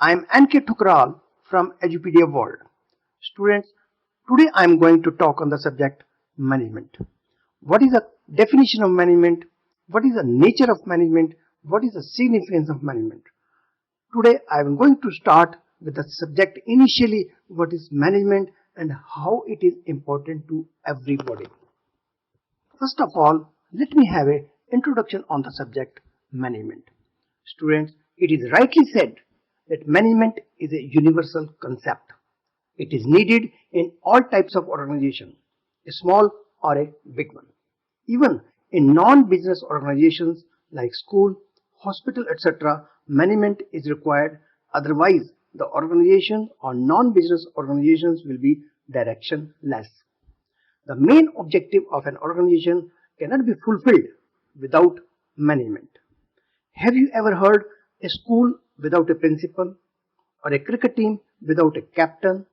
I am N.K. Thukral from Edupedia World. Students, today I am going to talk on the subject management. What is the definition of management? What is the nature of management? What is the significance of management? Today I am going to start with the subject initially, what is management and how it is important to everybody. First of all, let me have an introduction on the subject management. Students, it is rightly said that management is a universal concept. It is needed in all types of organization, a small or a big one. Even in non-business organizations like school, hospital, etc., management is required. Otherwise, the organization or non-business organizations will be directionless. The main objective of an organization cannot be fulfilled without management. Have you ever heard a school without a principal or a cricket team without a captain?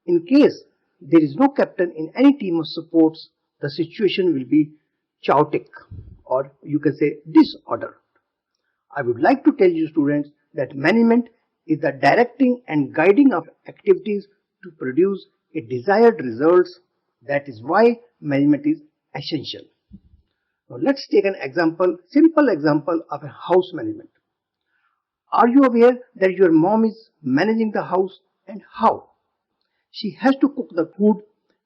In case there is no captain in any team of sports, the situation will be chaotic, or you can say disorder. I would like to tell you students that management is the directing and guiding of activities to produce a desired results. That is why management is essential. Now let's take an example, simple example of a house management. Are you aware that your mom is managing the house, and how? She has to cook the food,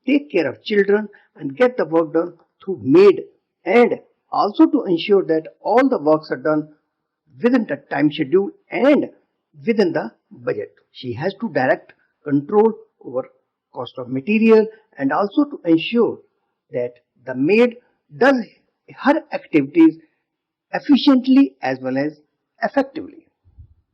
take care of children and get the work done through maid, and also to ensure that all the works are done within the time schedule and within the budget. She has to direct control over cost of material and also to ensure that the maid does her activities efficiently as well as effectively.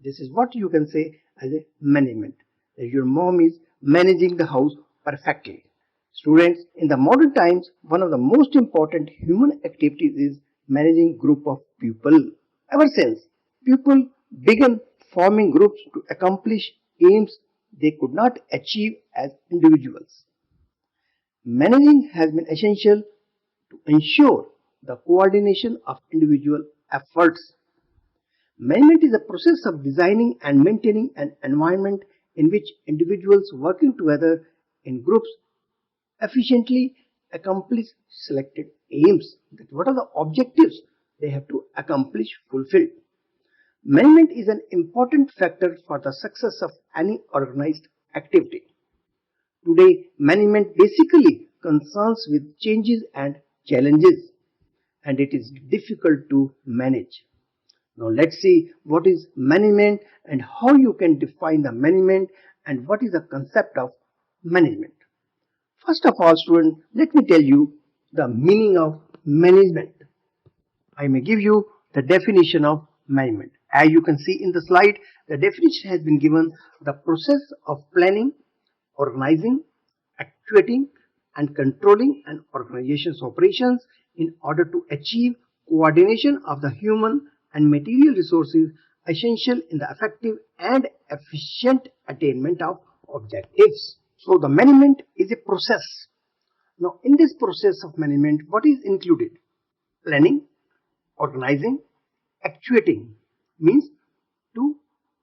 This is what you can say as a management, that your mom is managing the house perfectly. Students, in the modern times, one of the most important human activities is managing group of people. Ever since people began forming groups to accomplish aims they could not achieve as individuals, managing has been essential to ensure the coordination of individual efforts. Management is a process of designing and maintaining an environment in which individuals working together in groups efficiently accomplish selected aims. What are the objectives they have to accomplish, fulfill? Management is an important factor for the success of any organized activity. Today, management basically concerns with changes and challenges, and it is difficult to manage. Now let's see what is management and how you can define the management and what is the concept of management. First of all, student, let me tell you the meaning of management. I may give you the definition of management. As you can see in the slide, the definition has been given: the process of planning, organizing, actuating and controlling an organization's operations in order to achieve coordination of the human and material resources essential in the effective and efficient attainment of objectives. So the management is a process. Now in this process of management, what is included? Planning, organizing, actuating means to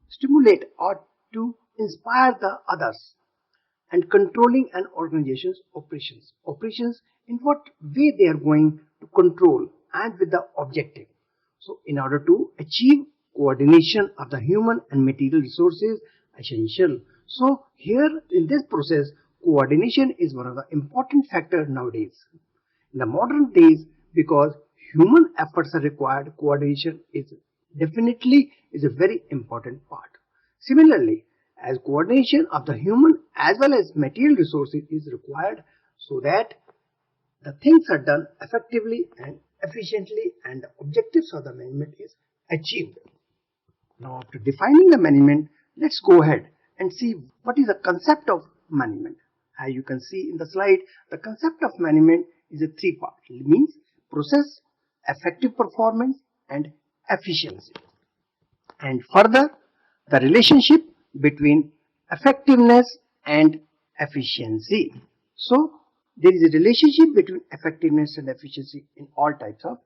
stimulate or to inspire the others, and controlling an organization's operations. Operations in what way they are going to control and with the objective. So in order to achieve coordination of the human and material resources essential. So here in this process, coordination is one of the important factors nowadays. In the modern days, because human efforts are required, coordination is definitely a very important part. Similarly, as coordination of the human as well as material resources is required so that the things are done effectively and efficiently and the objectives of the management is achieved. Now after defining the management, let's go ahead and see what is the concept of management. As you can see in the slide, the concept of management is a three-part. It means process, effective performance and efficiency. And further, the relationship between effectiveness and efficiency. So there is a relationship between effectiveness and efficiency in all types of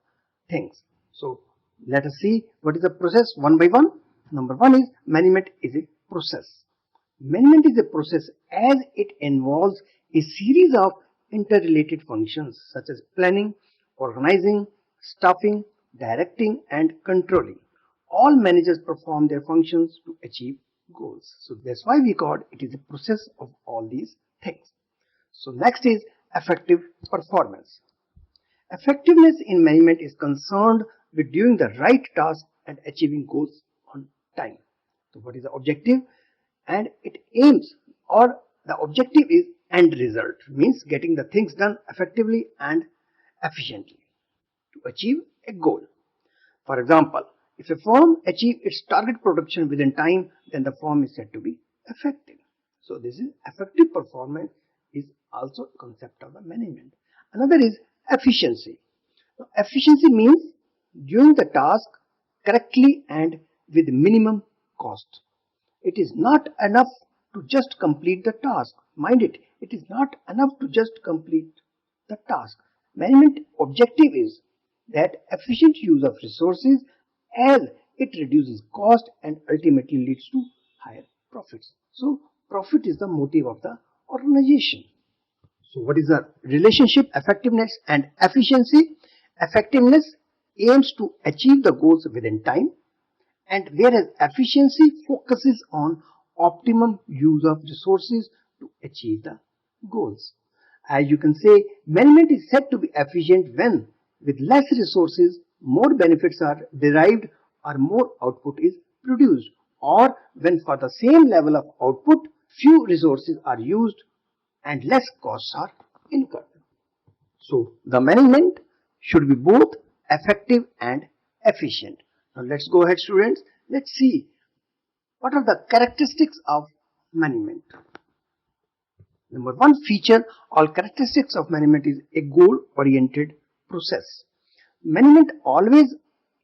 things. So let us see what is the process one by one. Number one is management is a process. Management is a process as it involves a series of interrelated functions such as planning, organizing, staffing, directing, and controlling. All managers perform their functions to achieve goals. So that's why we call it is a process of all these things. So next is effective performance. Effectiveness in management is concerned with doing the right task and achieving goals on time. So what is the objective? And it aims, or the objective is end result, means getting the things done effectively and efficiently to achieve a goal. For example, if a firm achieves its target production within time, then the firm is said to be effective. So this is effective performance is also a concept of the management. Another is efficiency. Now, efficiency means doing the task correctly and with minimum cost. It is not enough to just complete the task. Mind it, it is not enough to just complete the task. Management objective is that efficient use of resources as it reduces cost and ultimately leads to higher profits. So profit is the motive of the organization. So what is the relationship effectiveness and efficiency? Effectiveness aims to achieve the goals within time, and whereas efficiency focuses on optimum use of resources to achieve the goals. As you can say, management is said to be efficient when with less resources more benefits are derived or more output is produced, or when for the same level of output few resources are used and less costs are incurred. So the management should be both effective and efficient. Now let's go ahead, students. Let's see what are the characteristics of management. Number one feature or characteristics of management is a goal-oriented process. Management always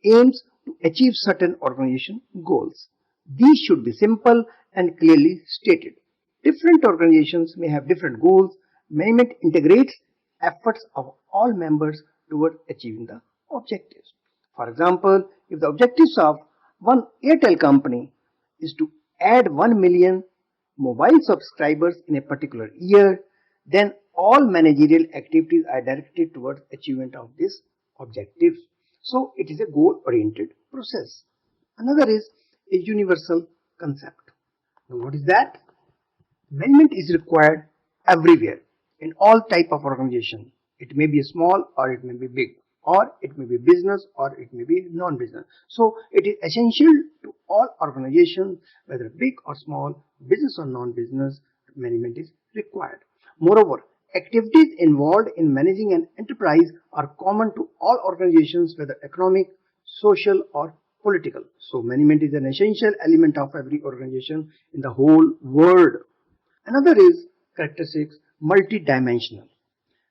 aims to achieve certain organization goals. These should be simple and clearly stated. Different organizations may have different goals. Management integrates efforts of all members towards achieving the objectives. For example, if the objectives of one Airtel company is to add 1 million mobile subscribers in a particular year, then all managerial activities are directed towards achievement of this objective. So it is a goal-oriented process. Another is a universal concept. Now what is that? Management is required everywhere in all type of organization. It may be small or it may be big, or it may be business or it may be non-business. So it is essential to all organizations, whether big or small, business or non-business, management is required. Moreover, activities involved in managing an enterprise are common to all organizations, whether economic, social or political. So management is an essential element of every organization in the whole world. Another is characteristics multidimensional.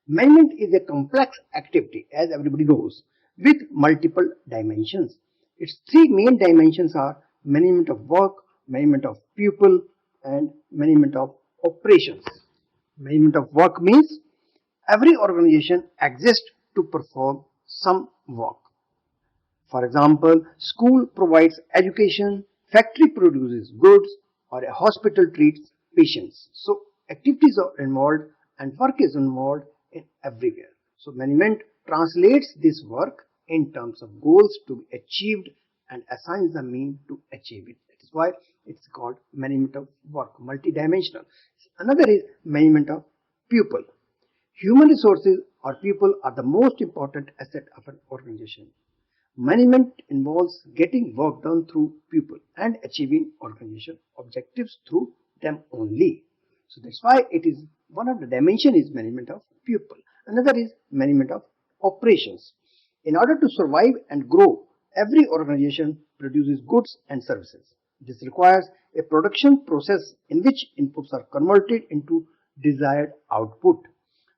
Management is a complex activity, as everybody knows, with multiple dimensions. Its three main dimensions are management of work, management of people, and management of operations. Management of work means every organization exists to perform some work. For example, school provides education, factory produces goods, or a hospital treats patients. So activities are involved and work is involved in everywhere. So management translates this work in terms of goals to be achieved and assigns the mean to achieve it. That is why it's called management of work, multidimensional. Another is management of people. Human resources or people are the most important asset of an organization. Management involves getting work done through people and achieving organization objectives through them only. So that's why it is one of the dimension is management of people. Another is management of operations. In order to survive and grow, every organization produces goods and services. This requires a production process in which inputs are converted into desired output.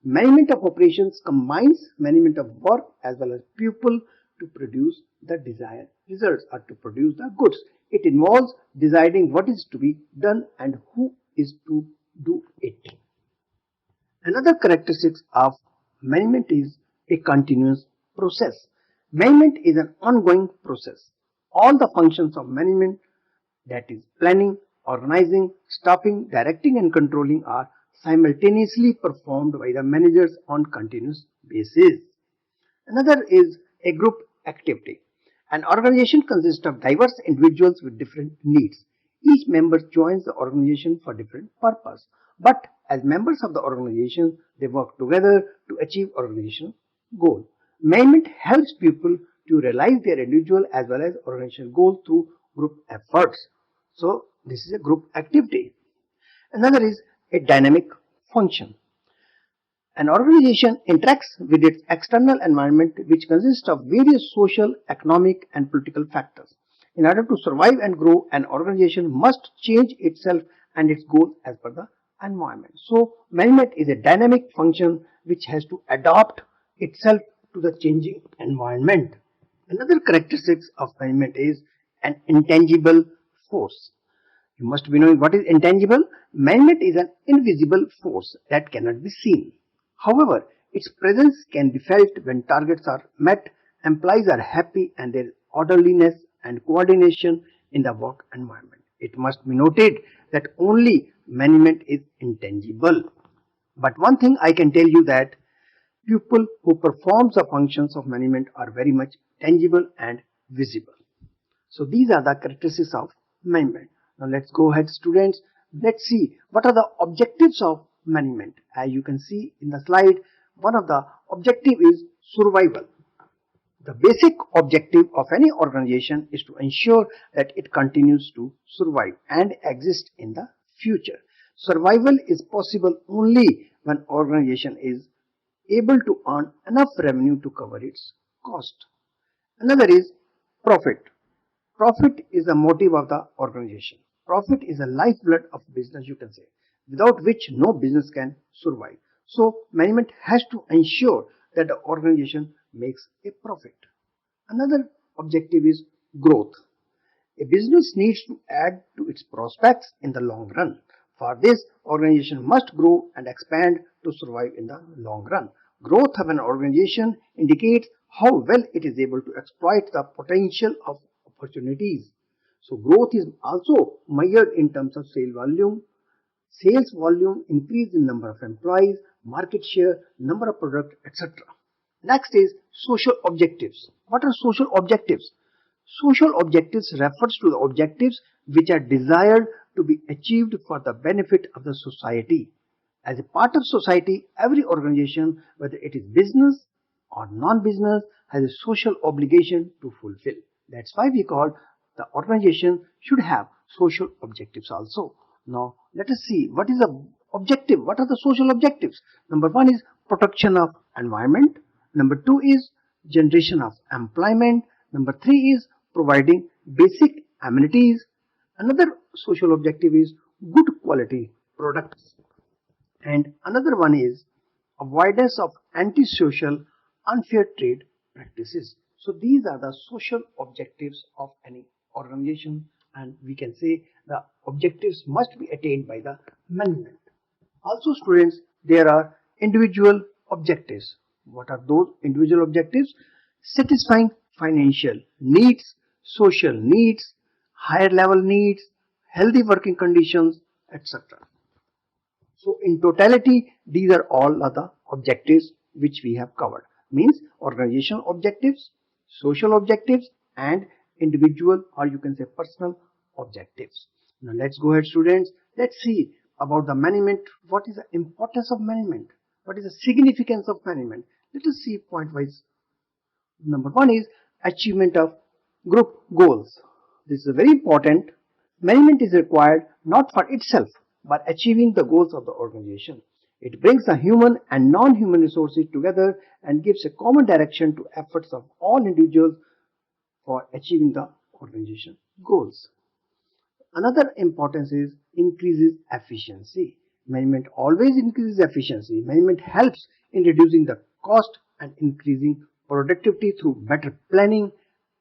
Management of operations combines management of work as well as people to produce the desired results or to produce the goods. It involves deciding what is to be done and who is to do it. Another characteristic of management is a continuous process. Management is an ongoing process. All the functions of management, that is planning, Organizing, staffing, directing and controlling are simultaneously performed by the managers on continuous basis. Another is a group activity. An organization consists of diverse individuals with different needs. Each member joins the organization for different purpose. But as members of the organization, they work together to achieve organizational goal. Management helps people to realize their individual as well as organizational goals through group efforts. So this is a group activity. Another is a dynamic function. An organization interacts with its external environment, which consists of various social, economic and political factors. In order to survive and grow, an organization must change itself and its goals as per the environment. So management is a dynamic function which has to adapt itself to the changing environment. Another characteristic of management is an intangible force. You must be knowing what is intangible. Management is an invisible force that cannot be seen. However, its presence can be felt when targets are met, employees are happy, and there is orderliness and coordination in the work environment. It must be noted that only management is intangible. But one thing I can tell you that people who perform the functions of management are very much tangible and visible. So these are the characteristics of management. Now let's go ahead, students. Let's see what are the objectives of management. As you can see in the slide, one of the objective is survival. The basic objective of any organization is to ensure that it continues to survive and exist in the future. Survival is possible only when organization is able to earn enough revenue to cover its cost. Another is profit. Profit is the motive of the organization. Profit is the lifeblood of business, you can say, without which no business can survive. So management has to ensure that the organization makes a profit. Another objective is growth. A business needs to add to its prospects in the long run. For this, organization must grow and expand to survive in the long run. Growth of an organization indicates how well it is able to exploit the potential of opportunities. So growth is also measured in terms of sales volume, increase in number of employees, market share, number of products, etc. Next is social objectives. What are social objectives? Social objectives refers to the objectives which are desired to be achieved for the benefit of the society. As a part of society, every organization, whether it is business or non-business, has a social obligation to fulfill. That's why we call the organization should have social objectives also. Now let us see what is the objective. What are the social objectives? Number one is protection of environment. Number two is generation of employment. Number three is providing basic amenities. Another social objective is good quality products. And another one is avoidance of antisocial, unfair trade practices. So these are the social objectives of any organization, and we can say the objectives must be attained by the management. Also students, there are individual objectives. What are those individual objectives? Satisfying financial needs, social needs, higher level needs, healthy working conditions, etc. So in totality, these are all other objectives which we have covered. Means organizational objectives, social objectives and individual, or you can say personal objectives. Now let's go ahead students. Let's see about the management. What is the importance of management? What is the significance of management? Let us see point wise. Number one is achievement of group goals. This is very important. Management is required not for itself but achieving the goals of the organization. It brings the human and non-human resources together and gives a common direction to efforts of all individuals for achieving the organization goals. Another importance is increases efficiency. Management always increases efficiency. Management helps in reducing the cost and increasing productivity through better planning,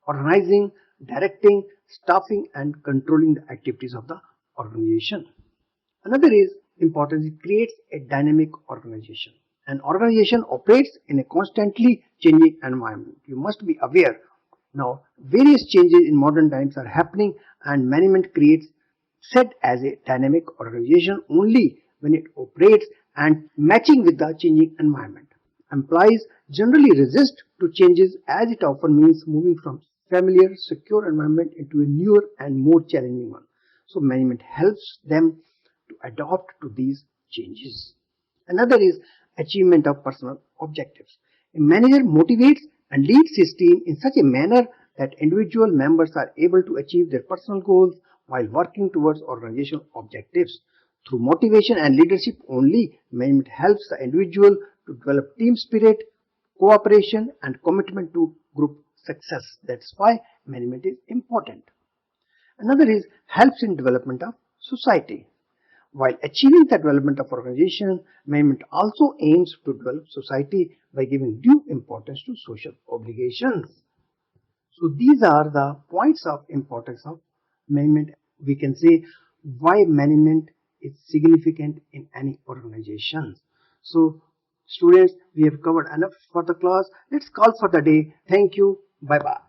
organizing, directing, staffing and controlling the activities of the organization. Another is importance, it creates a dynamic organization. An organization operates in a constantly changing environment. You must be aware now various changes in modern times are happening and management creates said as a dynamic organization only when it operates and matching with the changing environment. Employees generally resist to changes as it often means moving from familiar, secure environment into a newer and more challenging one. So management helps them to adapt to these changes. Another is achievement of personal objectives. A manager motivates and leads his team in such a manner that individual members are able to achieve their personal goals while working towards organizational objectives. Through motivation and leadership only, management helps the individual to develop team spirit, cooperation, and commitment to group success. That's why management is important. Another is helps in development of society. While achieving the development of organization, management also aims to develop society by giving due importance to social obligations. So these are the points of importance of management. We can say why management is significant in any organization. So students, we have covered enough for the class. Let's call for the day. Thank you. Bye bye.